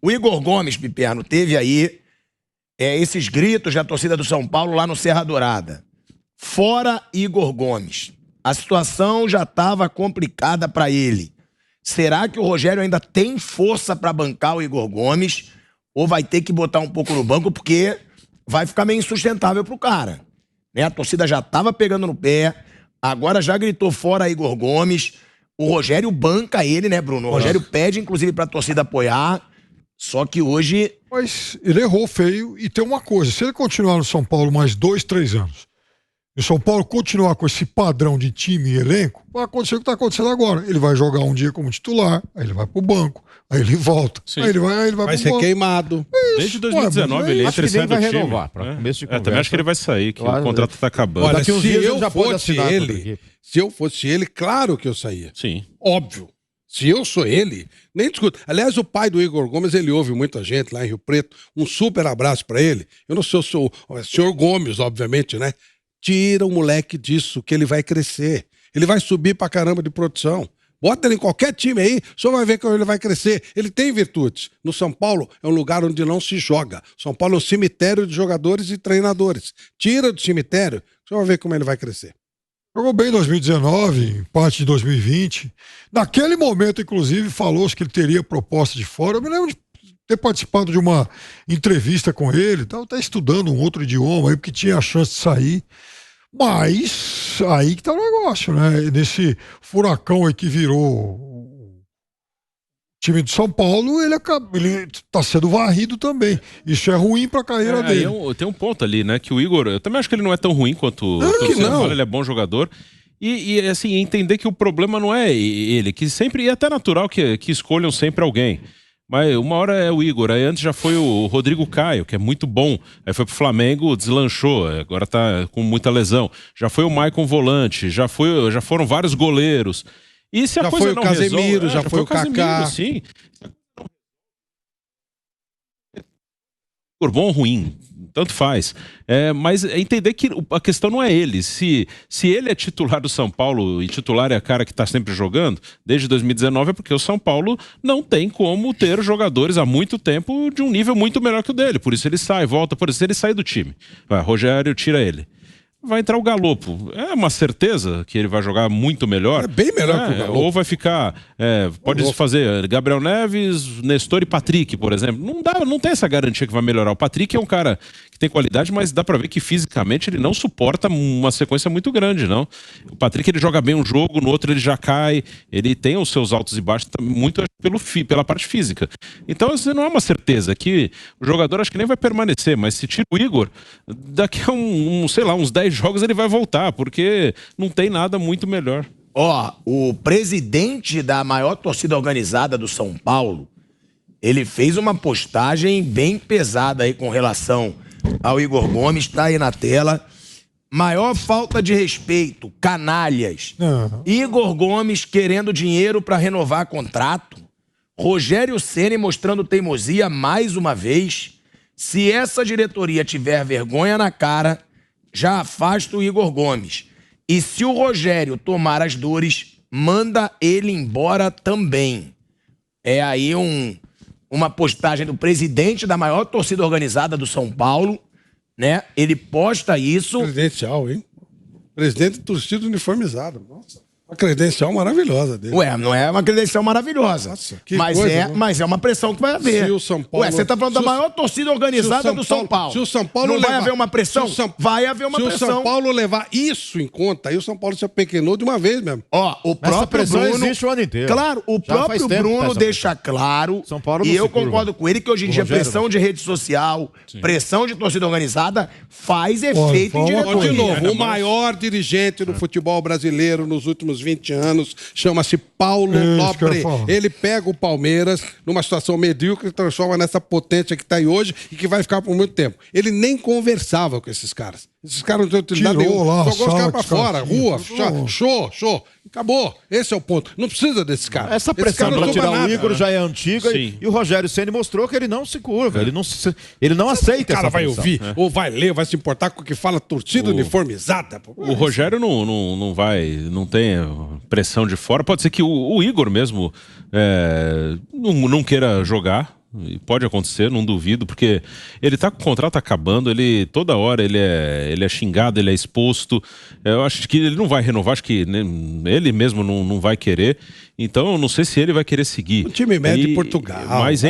O Igor Gomes, Piperno, teve aí esses gritos da torcida do São Paulo lá no Serra Dourada. Fora Igor Gomes. A situação já estava complicada para ele. Será que o Rogério ainda tem força para bancar o Igor Gomes? Ou vai ter que botar um pouco no banco, porque vai ficar meio insustentável pro cara. Né? A torcida já estava pegando no pé, agora já gritou fora Igor Gomes. O Rogério banca ele, né, Bruno? O Rogério pede, inclusive, pra torcida apoiar. Só que hoje... Mas ele errou feio. E tem uma coisa, se ele continuar no São Paulo mais 2, 3 anos, e o São Paulo continuar com esse padrão de time e elenco, vai acontecer o que está acontecendo agora. Ele vai jogar um dia como titular, aí ele vai pro banco, aí ele volta, Sim. aí ele vai Vai ser queimado. Desde 2019 ele Acho entra que e sai nem do vai time. renovar, pra começo de conversa. Também acho que ele vai sair, que o contrato tá acabando. Olha, Daqui uns se dias eu ele já pode fosse assinar ele, se eu fosse ele, claro que eu saía. Sim. Óbvio. Se eu sou ele, nem discuto. Aliás, o pai do Igor Gomes, ele ouve muita gente lá em Rio Preto. Um super abraço pra ele. Eu não sei se eu sou o senhor Gomes, obviamente, né? Tira o moleque disso, que ele vai crescer. Ele vai subir pra caramba de produção. Bota ele em qualquer time aí, só vai ver como ele vai crescer. Ele tem virtudes. No São Paulo é um lugar onde não se joga. São Paulo é um cemitério de jogadores e treinadores. Tira do cemitério, só vai ver como ele vai crescer. Jogou bem em 2019, parte de 2020. Naquele momento, inclusive, falou-se que ele teria proposta de fora. Eu me lembro de ter participado de uma entrevista com ele. Estava até estudando um outro idioma aí, porque tinha a chance de sair. Mas aí que tá o negócio, né? Nesse furacão aí que virou o time de São Paulo, ele tá sendo varrido também. Isso é ruim pra carreira dele. Tem um ponto ali, né? Que o Igor, eu também acho que ele não é tão ruim quanto fala, ele é bom jogador. E assim, entender que o problema não é ele, que sempre, e é até natural que escolham sempre alguém. Mas uma hora é o Igor, aí antes já foi o Rodrigo Caio, que é muito bom. Aí foi pro Flamengo, deslanchou, agora tá com muita lesão. Já foi o Maicon Volante, já foram vários goleiros. E se a Já coisa foi o não Casemiro, resolve, já foi o Kaká. Sim. Bom ou ruim, tanto faz. Mas é entender que a questão não é ele. Se ele é titular do São Paulo e titular é a cara que está sempre jogando, desde 2019 é porque o São Paulo não tem como ter jogadores há muito tempo de um nível muito melhor que o dele. Por isso ele sai, volta, por isso ele sai do time. Rogério tira ele. Vai entrar o Galopo. É uma certeza que ele vai jogar muito melhor. É bem melhor que o Galopo. Ou vai ficar... pode fazer Gabriel Neves, Nestor e Patrick, por exemplo. Não tem essa garantia que vai melhorar. O Patrick é um cara que tem qualidade, mas dá pra ver que fisicamente ele não suporta uma sequência muito grande, não. O Patrick, ele joga bem um jogo, no outro ele já cai. Ele tem os seus altos e baixos muito pela parte física. Então, isso não é uma certeza que o jogador acho que nem vai permanecer, mas se tira o Igor, daqui a uns 10 jogos ele vai voltar, porque não tem nada muito melhor. O presidente da maior torcida organizada do São Paulo, ele fez uma postagem bem pesada aí com relação ao Igor Gomes, tá aí na tela. Maior falta de respeito, canalhas. Igor Gomes querendo dinheiro para renovar contrato. Rogério Ceni mostrando teimosia mais uma vez. Se essa diretoria tiver vergonha na cara, já afasta o Igor Gomes. E se o Rogério tomar as dores, manda ele embora também. É aí uma postagem do presidente da maior torcida organizada do São Paulo, né? Ele posta isso. Presidencial, hein? Presidente de torcida uniformizado. Nossa. Uma credencial maravilhosa dele. Não é uma credencial maravilhosa. Nossa, que mas, coisa, mas é uma pressão que vai haver. Se o São Paulo... você tá falando da maior torcida organizada do São Paulo. Se o São Paulo não vai haver uma pressão? Vai haver uma pressão. Se o São Paulo levar isso em conta, aí o São Paulo se apequenou de uma vez mesmo. O próprio Bruno... existe o ano inteiro. Claro, o próprio Bruno deixa claro, São Paulo e eu concordo com ele, que hoje em dia pressão de rede social, pressão de torcida organizada faz efeito em diretoria. De novo, o maior dirigente do futebol brasileiro nos últimos 20 anos chama-se Paulo Nobre. Ele pega o Palmeiras numa situação medíocre e transforma nessa potência que está aí hoje e que vai ficar por muito tempo. Ele nem conversava com esses caras. Esses caras não têm utilidade nenhuma. Jogou os caras pra fora, rua, show. Acabou. Esse é o ponto. Não precisa desses caras. Essa pressão pra tirar o Igor já é antiga e o Rogério Ceni mostrou que ele não se curva, ele não aceita essa pressão. O cara vai ouvir, ou vai ler, vai se importar com o que fala torcida uniformizada. O Rogério não tem pressão de fora. Pode ser que o Igor mesmo não queira jogar. E pode acontecer, não duvido, porque ele tá com o contrato acabando, toda hora ele é xingado, ele é exposto. Eu acho que ele não vai renovar, acho que ele mesmo não vai querer. Então, eu não sei se ele vai querer seguir. O time médio de Portugal. Mas,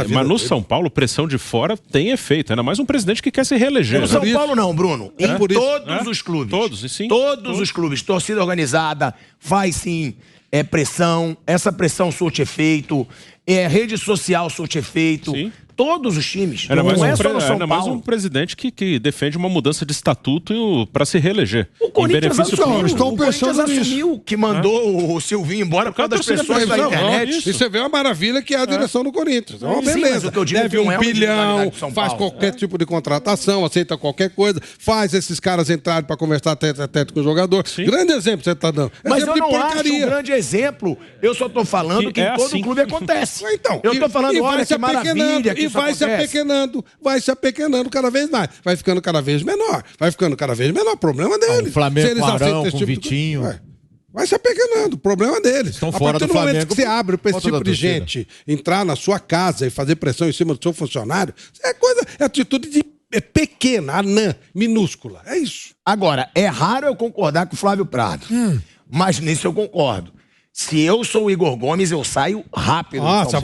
mas no São Paulo, pressão de fora tem efeito. Ainda mais um presidente que quer se reeleger. No São Paulo não, Bruno. Em todos os clubes. Todos os clubes. Torcida organizada faz sim pressão. Essa pressão surte efeito. Rede social surte efeito. Sim. Todos os times. Ainda não é só no São Paulo. Mais um presidente que defende uma mudança de estatuto para se reeleger. O Corinthians assumiu que mandou o Silvinho embora por causa das pressões da internet. E você vê uma maravilha que é a direção do Corinthians. É uma beleza. Deve $1 bilhão, faz qualquer tipo de contratação, aceita qualquer coisa, faz esses caras entrarem para conversar tete a tete com o jogador. Sim. Grande exemplo você está dando. Mas eu não acho um grande exemplo. Eu só estou falando que em todo clube acontece. Então, eu estou falando, olha que maravilha. E vai se apequenando cada vez mais. Vai ficando cada vez menor. Problema deles. O Flamengo, Arão, com Vitinho. Vai se apequenando. Problema deles. Estão fora do Flamengo. A partir do momento que você abre para esse tipo de gente entrar na sua casa e fazer pressão em cima do seu funcionário, é atitude pequena, anã, minúscula. É isso. Agora, é raro eu concordar com o Flávio Prado. Mas nisso eu concordo. Se eu sou o Igor Gomes, eu saio rápido. Nossa,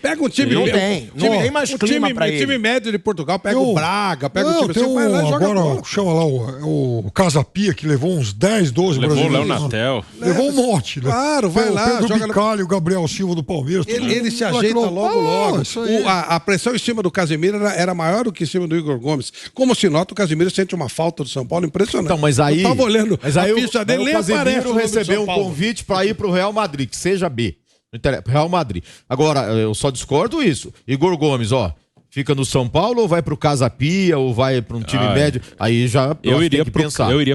pega um time... Não tem mais clima pra ele. O time médio de Portugal, pega o Braga, pega o time... Vai lá e joga agora, chama lá o Casa Pia, que levou uns 10, 12 brasileiros. Levou o Léo Natel. Levou um monte, né? Claro, vai lá. O Pedro Bicalho, o Gabriel Silva do Palmeiras. Ele se ajeita logo. A pressão em cima do Casemiro era maior do que em cima do Igor Gomes. Como se nota, o Casemiro sente uma falta do São Paulo impressionante. Então, mas aí... Eu tava olhando a ficha dele, o Casemiro recebeu um convite para ir pro Real Madrid, que seja B. Real Madrid. Agora, eu só discordo isso. Igor Gomes, fica no São Paulo ou vai pro Casa Pia ou vai para um time médio? Aí já eu iria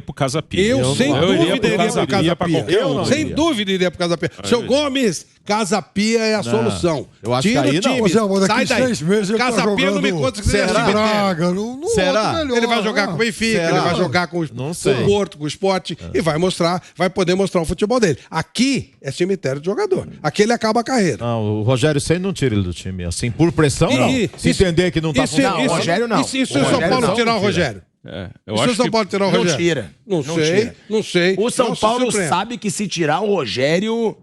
pro Casa Pia. Eu sem dúvida iria pro Casa Pia. Sem dúvida iria pro Casa Pia. Seu Gomes, Casa Pia é a solução. Eu acho que aí não. Sai daí. 6 meses Casa Pia não me conta que você Braga. Será? Ele vai jogar com o Benfica, ele vai jogar com o Porto, com o Sport e vai poder mostrar o futebol dele. Aqui é cemitério de jogador. Aqui ele acaba a carreira. Não, o Rogério Ceni não tira ele do time. Assim, por pressão, não. Se entender que não tá funcionando. Não, o Rogério não. E se o São Paulo tirar o Rogério? Eu acho que São Paulo tirar o Rogério? Não tira. Não sei. O São Paulo sabe que se tirar o Rogério,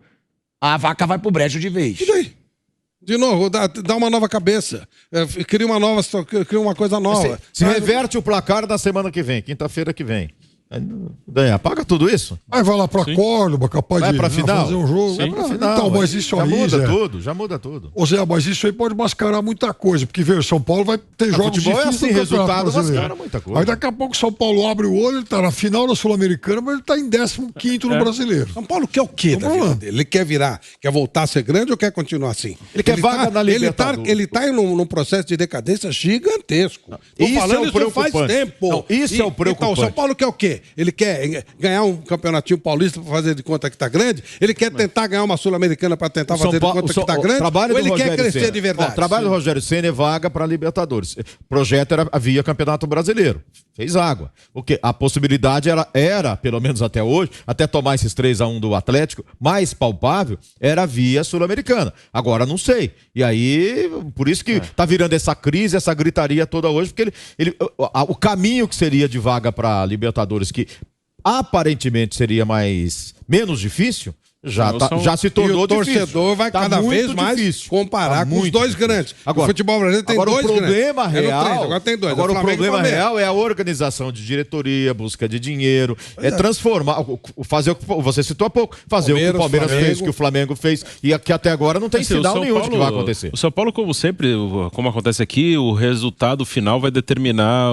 a vaca vai pro brejo de vez. E daí? De novo, dá uma nova cabeça. Cria uma coisa nova. Se reverte o placar na semana que vem, quinta-feira que vem. Apaga tudo isso. Aí vai lá pra Córdoba, capaz de fazer um jogo. Sim, pra final. Então, mas isso já aí, já muda tudo. Ô Zé, mas isso aí pode mascarar muita coisa, porque veio São Paulo vai ter jogos difíceis. Assim, resultado mascara muita coisa. Aí daqui a pouco o São Paulo abre o olho, ele tá na final da Sul-Americana, mas ele tá em 15º no Brasileiro. São Paulo quer o quê da vida dele? Ele quer quer voltar a ser grande ou quer continuar assim? Ele quer vaga na Libertadores. Ele tá num processo de decadência gigantesco. Tô falando isso faz tempo. Não, isso é o preocupante. Então, o São Paulo quer o quê? Ele quer ganhar um campeonatinho paulista para fazer de conta que tá grande? Ele quer tentar ganhar uma Sul-Americana para tentar fazer de conta que tá grande? Ou ele quer crescer de verdade? O trabalho do Rogério Ceni é vaga para Libertadores. O projeto havia Campeonato Brasileiro. Fez água. Porque a possibilidade era, pelo menos até hoje, até tomar esses 3-1 do Atlético, mais palpável, era via Sul-Americana. Agora não sei. E aí, por isso que tá virando essa crise, essa gritaria toda hoje, porque o caminho que seria de vaga para Libertadores, que aparentemente seria menos difícil, já se tornou difícil. O torcedor vai cada vez mais comparar com os dois grandes. Agora, o futebol brasileiro tem dois grandes. Agora tem dois. Agora o problema real é a organização de diretoria, busca de dinheiro, transformar, fazer o que você citou há pouco, fazer o que o Palmeiras fez, o que o Flamengo fez, e que até agora não tem sinal nenhum de que vai acontecer. O São Paulo, como sempre, como acontece aqui, o resultado final vai determinar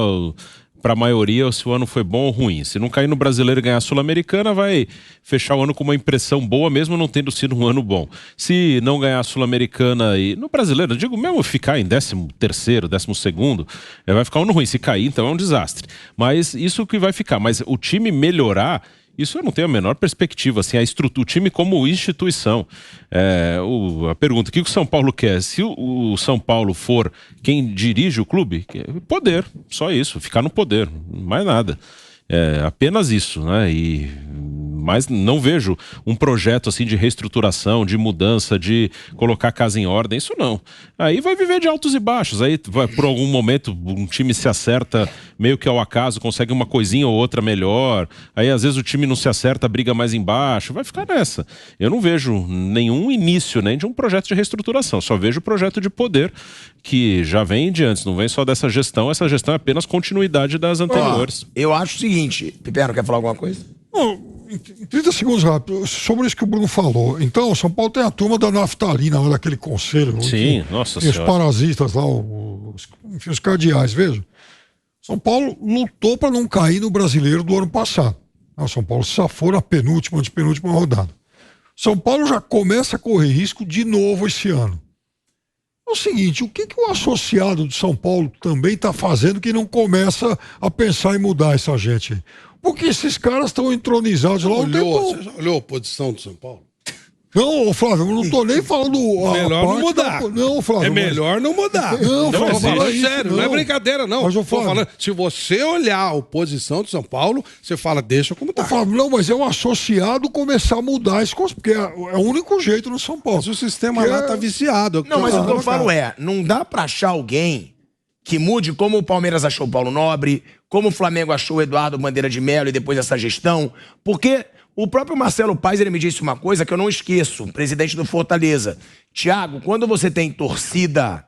para a maioria se o ano foi bom ou ruim. Se não cair no Brasileiro e ganhar a Sul-Americana, vai fechar o ano com uma impressão boa, mesmo não tendo sido um ano bom. Se não ganhar a Sul-Americana e no Brasileiro, eu digo mesmo ficar em 13º, 12º, vai ficar um ano ruim. Se cair, então é um desastre. Mas isso que vai ficar. Mas o time melhorar, isso eu não tenho a menor perspectiva, assim, o time como instituição. A pergunta, o que o São Paulo quer? Se o São Paulo for quem dirige o clube, poder, só isso, ficar no poder, mais nada. Apenas isso, né? Mas não vejo um projeto assim de reestruturação, de mudança, de colocar a casa em ordem, isso não. Aí vai viver de altos e baixos, aí vai, por algum momento um time se acerta meio que ao acaso, consegue uma coisinha ou outra melhor, aí às vezes o time não se acerta, briga mais embaixo, vai ficar nessa. Eu não vejo nenhum início nem de um projeto de reestruturação, só vejo o projeto de poder que já vem de antes, não vem só dessa gestão, essa gestão é apenas continuidade das anteriores. Eu acho o seguinte, Piperno, quer falar alguma coisa? Em 30 segundos rápido, sobre isso que o Bruno falou. Então, São Paulo tem a turma da naftalina, lá daquele conselho. Sim, nossa senhora. Os senhora. parasitas lá, enfim, os cardeais, veja. São Paulo lutou para não cair no brasileiro do ano passado. São Paulo se safou na penúltima, antepenúltima rodada. São Paulo já começa a correr risco de novo esse ano. É o seguinte, o que o associado de São Paulo também está fazendo que não começa a pensar em mudar essa gente aí? Porque esses caras estão entronizados lá. Você já olhou a posição do São Paulo? Não, Flávio, eu não tô nem falando. Melhor não mudar. Não, Flávio. É melhor não mudar. Não, Flávio, eu falo fala isso, sério, não é brincadeira, não. Mas eu Tô falo. falando, se você olhar a oposição do São Paulo, você fala, deixa como tá. Flávio, não, mas é o associado começar a mudar as coisas, porque é o único jeito no São Paulo. Mas o sistema lá tá viciado. Não, mas o que eu falo não dá pra achar alguém que mude como o Palmeiras achou o Paulo Nobre, como o Flamengo achou o Eduardo Bandeira de Mello e depois essa gestão, porque o próprio Marcelo Paes, ele me disse uma coisa que eu não esqueço, presidente do Fortaleza. Thiago, quando você tem torcida,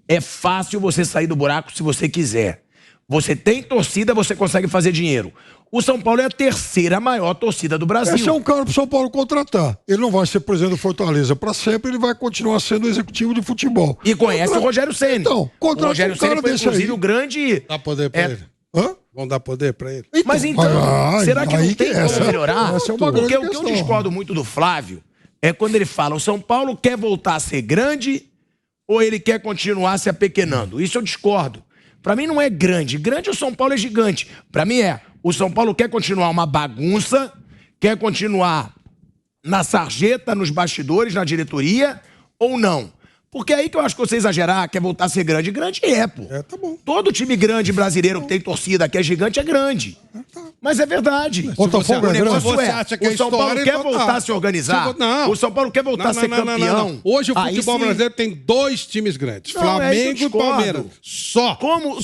é fácil você sair do buraco se você quiser. Você tem torcida, você consegue fazer dinheiro. O São Paulo é a terceira maior torcida do Brasil. Esse é um cara pro São Paulo contratar. Ele não vai ser presidente do Fortaleza para sempre, ele vai continuar sendo executivo de futebol. E conhece o Rogério Ceni. Então, o Rogério Ceni foi, inclusive, aí. o grande... Dá poder pra ele. Hã? Vão dar poder pra ele. Mas então, será que não tem como melhorar? Essa é uma Porque grande o que eu questão. discordo muito do Flávio é quando ele fala o São Paulo quer voltar a ser grande ou ele quer continuar se apequenando. Isso eu discordo. Pra mim não é grande. Grande o São Paulo é gigante. Pra mim o São Paulo quer continuar uma bagunça, quer continuar na sarjeta, nos bastidores, na diretoria ou não. Porque aí que eu acho que você exagerar, quer voltar a ser grande. Grande pô. Tá bom. Todo time grande brasileiro que tem torcida, que é gigante, é grande. Mas é verdade. Botafogo é grande. Você acha que o São Paulo quer voltar a se organizar? Não. O São Paulo quer voltar a ser campeão? Hoje o Aí futebol sim. brasileiro tem 2 times grandes. Não, é aí Flamengo que eu e Palmeiras. discordo. Só. Como?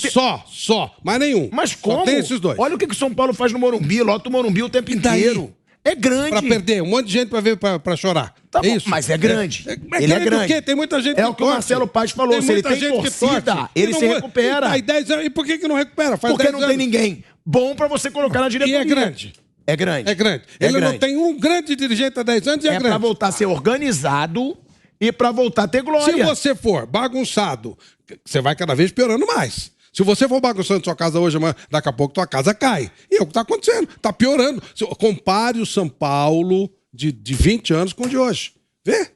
Só. Mais nenhum. Mas Só como? tem esses 2. Olha o que o São Paulo faz no Morumbi, lota o Morumbi o tempo daí? inteiro. É grande. Pra perder. Um monte de gente pra ver pra chorar. Tá É bom, isso. mas é grande. Ele é grande. O quê? Tem muita gente É o que o torce. Marcelo Paes falou. Se ele muita tem gente que torcida, torce. ele E se não- recupera. E, tá, 10 anos. E por que não recupera? Faz Porque 10 não anos. tem ninguém bom pra você colocar na E diretoria. é grande. É grande. É grande. É Ele grande. não tem um grande dirigente há 10 anos e é É grande. pra voltar a ser organizado e pra voltar a ter glória. Se você for bagunçado, você vai cada vez piorando mais. Se você for bagunçando sua casa hoje, amanhã, daqui a pouco tua casa cai. E é o que tá acontecendo. Tá piorando. Compare o São Paulo de 20 anos com o de hoje. Vê?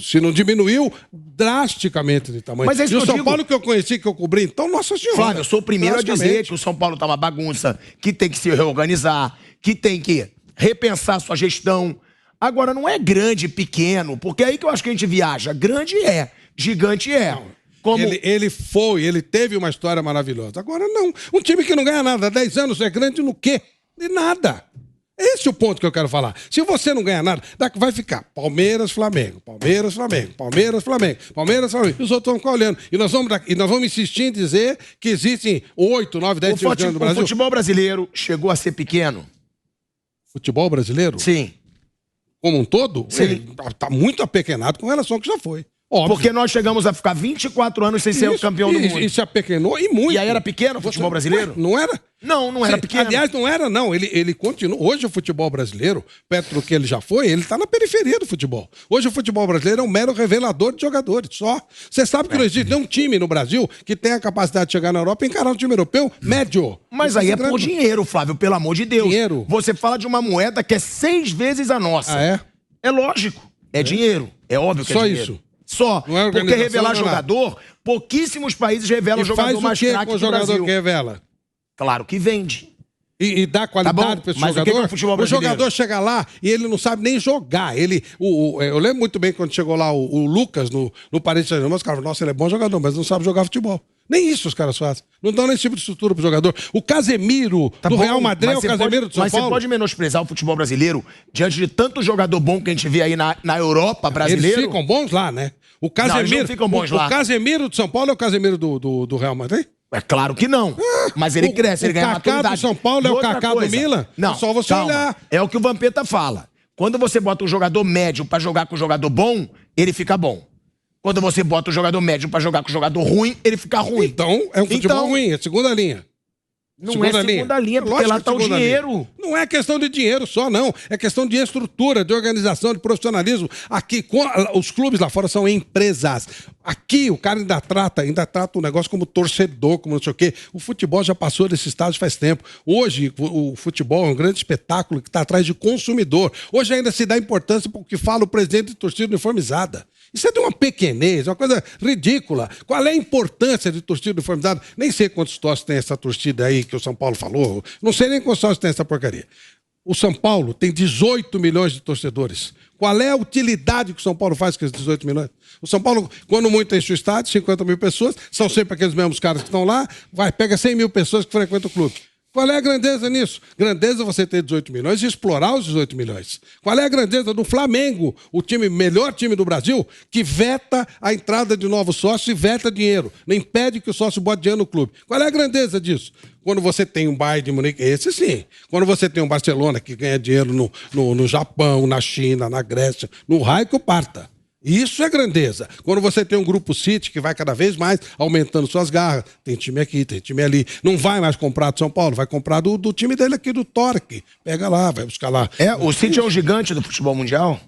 Se não diminuiu drasticamente de tamanho. Mas é isso e o que eu São digo. Paulo que eu conheci, que eu cobri, então, nossa senhora. Flávio, eu sou o primeiro a dizer Drasticamente. que o São Paulo tá uma bagunça, que tem que se reorganizar, que tem que repensar sua gestão. Agora, não é grande, pequeno, porque é aí que eu acho que a gente viaja. Grande é, gigante é. Como... Ele teve uma história maravilhosa. Agora não. Um time que não ganha nada há 10 anos é grande no quê? De nada. Esse é o ponto que eu quero falar. Se você não ganha nada, vai ficar Palmeiras, Flamengo, Palmeiras, Flamengo, Palmeiras, Flamengo, Palmeiras, Flamengo. E os outros vão ficar olhando. E nós vamos insistir em dizer que existem 8, 9, 10 times grandes no O Brasil. futebol brasileiro chegou a ser pequeno? Futebol brasileiro? Sim. Como um todo? Sim. Ele tá muito apequenado com relação ao que já foi. Óbvio. Porque nós chegamos a ficar 24 anos sem ser o campeão do mundo. E se apequenou e muito. E aí era pequeno o futebol brasileiro? Ué, não era? Não era pequeno. Aliás, não era, não. Ele continua. Hoje o futebol brasileiro, perto do que ele já foi, ele está na periferia do futebol. Hoje o futebol brasileiro é um mero revelador de jogadores, só. Você sabe que não existe nenhum time no Brasil que tenha a capacidade de chegar na Europa e encarar um time europeu médio. Mas aí é por dinheiro, Flávio, pelo amor de Deus. Dinheiro. Você fala de uma moeda que é 6 vezes a nossa. Ah, é? É lógico. É dinheiro. É óbvio que Só é dinheiro. isso. Só. Não é Porque organização, revelar não é nada. jogador, pouquíssimos países revelam E jogador faz o mais quê craque com o do jogador Brasil. que revela? Claro que vende. E dá qualidade Tá bom, para esse mas o que jogador. que é o futebol O brasileiro? jogador chega lá e ele não sabe nem jogar. Eu lembro muito bem quando chegou lá o Lucas no Paris Saint-Germain. Os caras falaram, nossa, ele é bom jogador, mas não sabe jogar futebol. Nem isso os caras fazem. Não dão nem esse tipo de estrutura pro jogador. O Casemiro do Real Madrid é o Casemiro do São Paulo. Mas você pode menosprezar o futebol brasileiro diante de tanto jogador bom que a gente vê aí na Europa brasileira? Eles ficam bons lá, né? O Casemiro, eles não ficam bons lá. O Casemiro do São Paulo é o Casemiro do Real Madrid? É claro que não. Mas ele cresce, ele ganha maturidade. O Kaká do São Paulo é o Kaká do Milan? Não, é só você olhar. É o que o Vampeta fala. Quando você bota um jogador médio pra jogar com um jogador bom, ele fica bom. Quando você bota o jogador médio pra jogar com o jogador ruim, ele fica ruim. Então, é um futebol ruim, é segunda linha. Não é segunda linha, porque lá tá o dinheiro. Não é questão de dinheiro só, não. É questão de estrutura, de organização, de profissionalismo. Aqui, os clubes lá fora são empresas. Aqui, o cara ainda trata o negócio como torcedor, como não sei o quê. O futebol já passou desse estágio faz tempo. Hoje, o futebol é um grande espetáculo que está atrás de consumidor. Hoje ainda se dá importância para o que fala o presidente de torcida uniformizada. Isso é de uma pequenez, uma coisa ridícula. Qual é a importância de torcida uniformizada? Nem sei quantos sócios tem essa torcida aí que o São Paulo falou. Não sei nem quantos sócios tem essa porcaria. O São Paulo tem 18 milhões de torcedores. Qual é a utilidade que o São Paulo faz com esses 18 milhões? O São Paulo, quando muito enche o estádio, 50 mil pessoas, são sempre aqueles mesmos caras que estão lá, pega 100 mil pessoas que frequentam o clube. Qual é a grandeza nisso? Grandeza é você ter 18 milhões e explorar os 18 milhões. Qual é a grandeza do Flamengo, o melhor time do Brasil, que veta a entrada de novos sócios e veta dinheiro, não impede que o sócio bote dinheiro no clube? Qual é a grandeza disso? Quando você tem um Bayern de Munique, esse sim. Quando você tem um Barcelona que ganha dinheiro no Japão, na China, na Grécia, no raio que o parta. Isso é grandeza. Quando você tem um grupo City que vai cada vez mais aumentando suas garras, tem time aqui, tem time ali, não vai mais comprar do São Paulo, vai comprar do time dele aqui, do Torque. Pega lá, vai buscar lá. O City é um gigante do futebol mundial?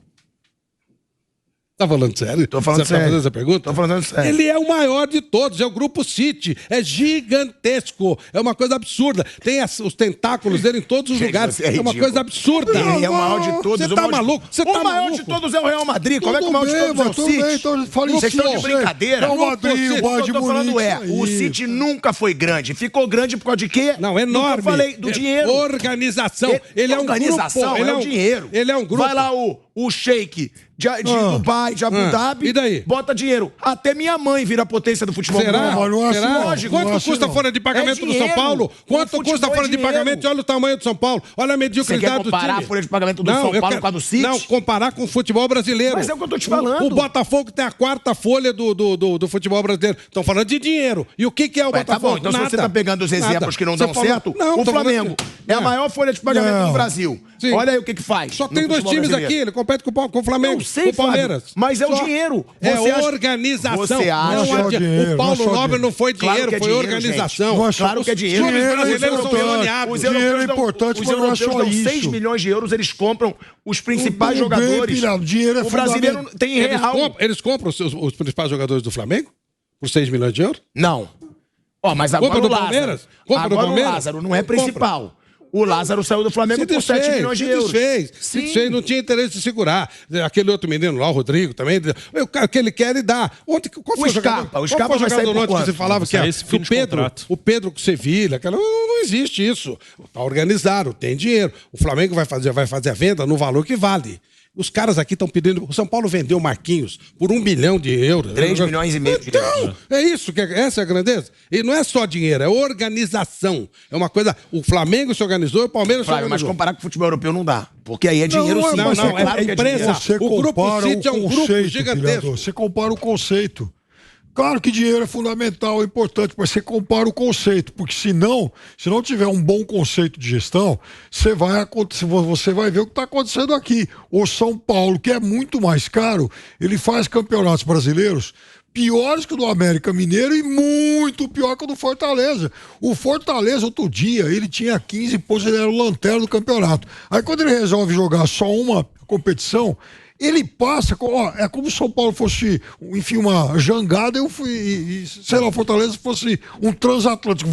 Tá falando sério? Tô falando sério. Você tá fazendo essa pergunta? Tô falando sério. Ele é o maior de todos, é o grupo City. É gigantesco. É uma coisa absurda. Tem os tentáculos dele em todos os lugares. É uma coisa absurda. Ele é o maior de todos. Você tá maluco? O maior de todos é o Real Madrid. Como é que o maior de todos é o City? Vocês estão de brincadeira. O Madrid, o Bayern de Munique. O City nunca foi grande. Ficou grande por causa de quê? Não, enorme. Eu falei do dinheiro. Organização. Ele é um organização, grupo. É o dinheiro. Ele é um grupo. Vai lá o Sheik de Dubai, de Abu Dhabi, e daí? Bota dinheiro. Até minha mãe vira a potência do futebol. Será? Será? Lógico. Quanto custa a folha de pagamento do São Paulo? Quanto custa a folha de pagamento? Olha o tamanho do São Paulo. Olha a mediocridade do time. Você quer comparar a folha de pagamento do São Paulo com a do City? Não, comparar com o futebol brasileiro. Mas é o que eu tô te falando. O Botafogo tem a quarta folha do futebol brasileiro. Estão falando de dinheiro. E o que é o Botafogo? Tá bom, então Nada. se você tá pegando os exemplos que não dão certo, não, o Flamengo é a maior folha de pagamento do Brasil. Sim. Olha aí o que faz. Só tem dois times aqui, ele compete com o Flamengo, com o Palmeiras. Mas é o dinheiro. É organização. Você acha o Paulo Nobre não foi dinheiro, foi organização. Claro que é dinheiro. Os brasileiros são milionários. Dinheiro é importante, mas não é só isso. 6 milhões de euros, eles compram os principais jogadores. Dinheiro é o brasileiro tem real. Eles compram os principais jogadores do Flamengo? Por 6 milhões de euros? Não. Mas agora compra o do Palmeiras? Compra do Palmeiras? O Lázaro não é principal. O Lázaro saiu do Flamengo por 7 milhões de euros. Se desfez, não tinha interesse de segurar. Aquele outro menino lá, o Rodrigo, também. O que ele quer, ele dá. Ontem, qual foi o Scarpa? O Scarpa vai sair por quanto? Que você falava que o Pedro com Sevilha, não existe isso. Tá organizado, tem dinheiro. O Flamengo vai fazer a venda no valor que vale. Os caras aqui estão pedindo... O São Paulo vendeu o Marquinhos por 1 bilhão de euros. 3 milhões e meio de euros. Então, é isso, essa é a grandeza. E não é só dinheiro, é organização. É uma coisa... O Flamengo se organizou e o Palmeiras se organizou. Mas comparar com o futebol europeu não dá. Porque aí é dinheiro sim. Não, é empresa. O Grupo City é um grupo gigantesco. Você compara o conceito. Claro que dinheiro é fundamental, é importante, mas você compara o conceito, porque se não tiver um bom conceito de gestão, você vai ver o que está acontecendo aqui. O São Paulo, que é muito mais caro, ele faz campeonatos brasileiros piores que o do América Mineiro e muito pior que o do Fortaleza. O Fortaleza, outro dia, ele tinha 15 pontos, ele era o lanterna do campeonato. Aí quando ele resolve jogar só uma competição, ele passa, é como se o São Paulo fosse, enfim, uma jangada, sei lá, o Fortaleza fosse um transatlântico.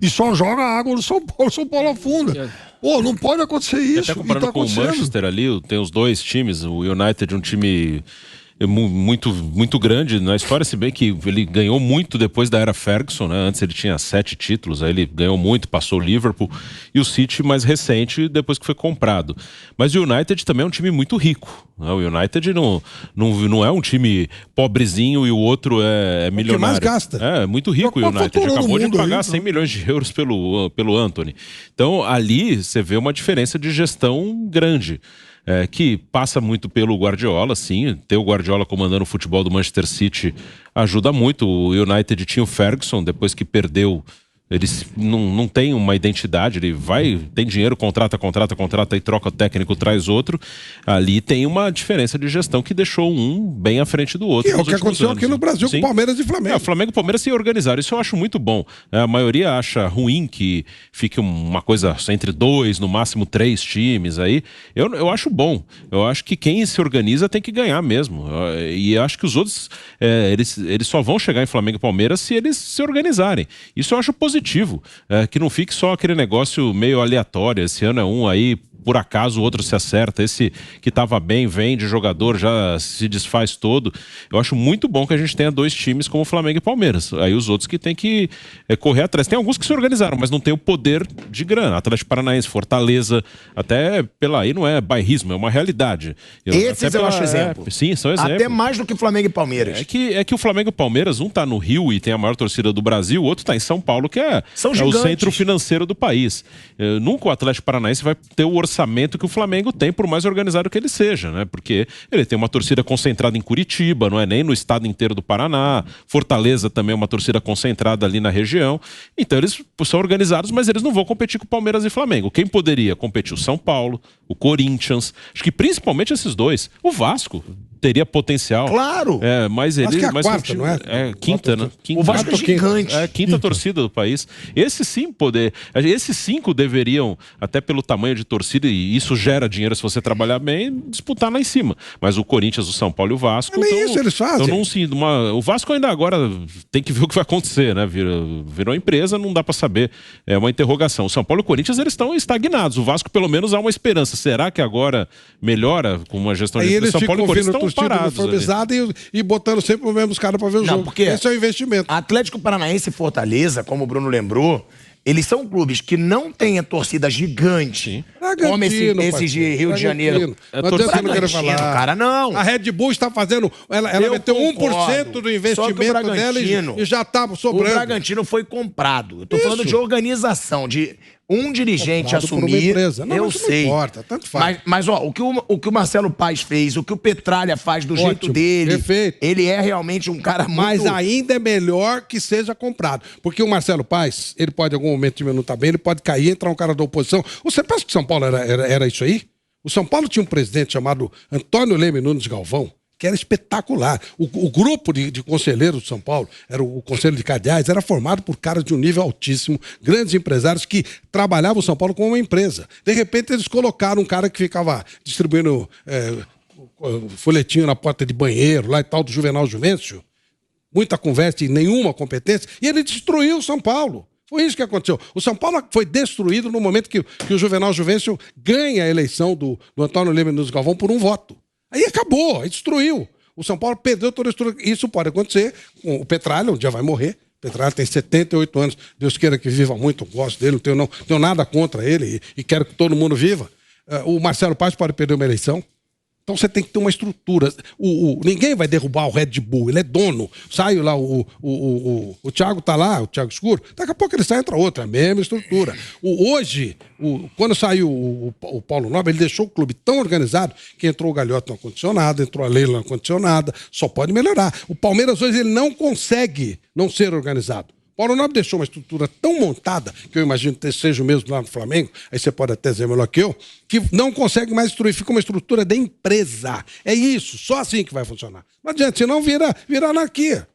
E só joga água no São Paulo afunda. Não pode acontecer isso. Até comparando com o Manchester ali, tem os dois times, o United um time muito grande na história, se bem que ele ganhou muito depois da era Ferguson, né? Antes ele tinha 7 títulos, aí ele ganhou muito, passou o Liverpool, e o City mais recente, depois que foi comprado. Mas o United também é um time muito rico, né? O United não é um time pobrezinho e o outro é milionário. O que mais gasta. É muito rico o United, acabou de pagar 100 milhões de euros pelo Antony. Então ali você vê uma diferença de gestão grande. Que passa muito pelo Guardiola, sim. Ter o Guardiola comandando o futebol do Manchester City ajuda muito. O United tinha o Ferguson, depois que perdeu, eles não tem uma identidade, ele tem dinheiro, contrata e troca o técnico, traz outro. Ali tem uma diferença de gestão que deixou um bem à frente do outro. Que é o que aconteceu aqui no Brasil com Palmeiras e Flamengo. Flamengo e Palmeiras se organizaram, isso eu acho muito bom. A maioria acha ruim que fique uma coisa entre 2, no máximo 3 times aí. Eu acho bom. Eu acho que quem se organiza tem que ganhar mesmo. E eu acho que os outros, eles só vão chegar em Flamengo e Palmeiras se eles se organizarem. Isso eu acho positivo. Que não fique só aquele negócio meio aleatório. Esse ano é um aí, por acaso o outro se acerta. Esse que estava bem, vende jogador, já se desfaz todo. Eu acho muito bom que a gente tenha 2 times como Flamengo e Palmeiras. Aí os outros que tem que correr atrás. Tem alguns que se organizaram, mas não tem o poder de grana. Atlético Paranaense, Fortaleza, até aí não é bairrismo, é uma realidade. Esses eu acho exemplo. Sim, são exemplos. Até mais do que Flamengo e Palmeiras. É que o Flamengo e Palmeiras, um tá no Rio e tem a maior torcida do Brasil, o outro tá em São Paulo, que é o centro financeiro do país. Nunca o Atlético Paranaense vai ter o orçamento que o Flamengo tem, por mais organizado que ele seja, né? Porque ele tem uma torcida concentrada em Curitiba, não é nem no estado inteiro do Paraná. Fortaleza também é uma torcida concentrada ali na região. Então eles são organizados, mas eles não vão competir com Palmeiras e Flamengo. Quem poderia competir? O São Paulo, o Corinthians, acho que principalmente esses dois. O Vasco teria potencial. Claro! Mas ele... Acho que é a quarta, não é? Quinta, né? O Vasco é gigante. Quinta torcida do país. Esses 5 deveriam, até pelo tamanho de torcida, e isso gera dinheiro se você trabalhar bem, disputar lá em cima. Mas o Corinthians, o São Paulo e o Vasco... isso eles fazem. O Vasco ainda agora tem que ver o que vai acontecer, né? Virou empresa, não dá pra saber. É uma interrogação. O São Paulo e o Corinthians, eles estão estagnados. O Vasco, pelo menos, há uma esperança. Será que agora melhora com uma gestão de... O São Paulo e o Corinthians estão parados e botando sempre os mesmos caras para ver o jogo. Porque esse é o investimento. Atlético Paranaense e Fortaleza, como o Bruno lembrou, eles são clubes que não têm a torcida gigante, como esses de Rio de Janeiro. Cara, não. A Red Bull está fazendo... Ela meteu 1% do investimento dela e já está sobrando. O Bragantino foi comprado. Eu tô falando de organização, de um dirigente assumir. Eu sei. Não importa, tanto faz. Mas ó, o que o Marcelo Paes fez, o que o Petralha faz do jeito dele, perfeito. Ele é realmente um cara muito... Mas ainda é melhor que seja comprado. Porque o Marcelo Paes, ele pode, em algum momento, não tá bem, ele pode cair, entrar um cara da oposição. Você pensa que São Paulo era isso aí? O São Paulo tinha um presidente chamado Antônio Leme Nunes Galvão, que era espetacular. O grupo de conselheiros de São Paulo, era o Conselho de Cardeais, era formado por caras de um nível altíssimo, grandes empresários que trabalhavam o São Paulo como uma empresa. De repente, eles colocaram um cara que ficava distribuindo folhetinho na porta de banheiro, lá e tal, do Juvenal Juvencio. Muita conversa e nenhuma competência. E ele destruiu o São Paulo. Foi isso que aconteceu. O São Paulo foi destruído no momento que o Juvenal Juvencio ganha a eleição do Antônio Leme Nunes Galvão por um voto. Aí acabou, aí destruiu. O São Paulo perdeu toda a estrutura. Isso pode acontecer com o Petralha, um dia vai morrer. O Petralha tem 78 anos. Deus queira que viva muito, eu gosto dele, não tenho nada contra ele e quero que todo mundo viva. O Marcelo Paes pode perder uma eleição. Então você tem que ter uma estrutura. Ninguém vai derrubar o Red Bull, ele é dono. Sai lá, o Thiago tá lá, o Thiago Escuro, daqui a pouco ele sai, entra outro, é a mesma estrutura. Quando saiu o Paulo Nobre, ele deixou o clube tão organizado que entrou o Galhoto no ar-condicionado, entrou a Leila no ar-condicionado, só pode melhorar. O Palmeiras hoje ele não consegue não ser organizado. Paulo Nobre deixou uma estrutura tão montada, que eu imagino que seja o mesmo lá no Flamengo, aí você pode até dizer melhor que eu, que não consegue mais destruir, fica uma estrutura de empresa. É isso, só assim que vai funcionar. Não adianta, senão vira anarquia.